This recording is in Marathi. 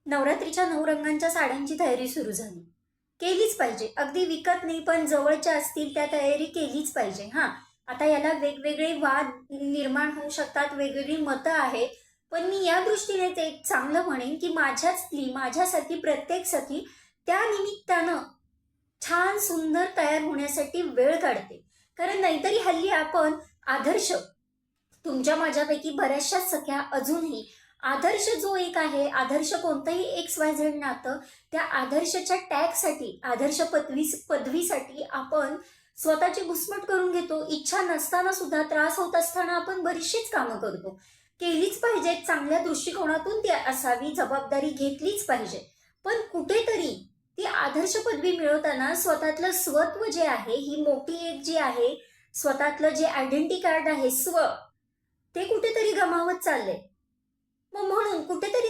नवरात्रीच्या 9 रंगांच्या साड्यांची तयारी सुरू झाली. केलीच पाहिजे. अगदी विकत नाही, पण जवळच्या असतील त्या तयारी केलीच पाहिजे. हां, आता याला वेगवेगळे वाद निर्माण होऊ शकतात, वेगवेगळी मतं आहेत. पण मी या दृष्टीनेच एक चांगलं म्हणेन, की माझ्याच स्त्री, माझ्यासारखी प्रत्येक सखी त्या निमित्तानं छान सुंदर तयार होण्यासाठी वेळ काढते. कारण नाहीतरी हल्ली आपण आदर्श, तुमच्या माझ्यापैकी बऱ्याचशा सख्या अजूनही आदर्श जो एक आहे, आदर्श कोणतंही एक्स वाय झेड नातं, त्या आदर्शच्या टॅगसाठी, आदर्श पदवीसाठी आपण स्वतःची घुसमट करून घेतो. इच्छा नसताना सुद्धा, त्रास होत असताना आपण बरीचशीच कामं करतो. केलीच पाहिजेत, चांगल्या दृष्टिकोनातून ती असावी, जबाबदारी घेतलीच पाहिजे. पण कुठेतरी ती आदर्श पदवी मिळवताना स्वतःतलं स्वत्व जे आहे, ही मोठी एक जी आहे, स्वतःतलं जे आयडेंटिटी कार्ड आहे, ते कुठेतरी गमावत चाललंय. मग म्हणून कुठेतरी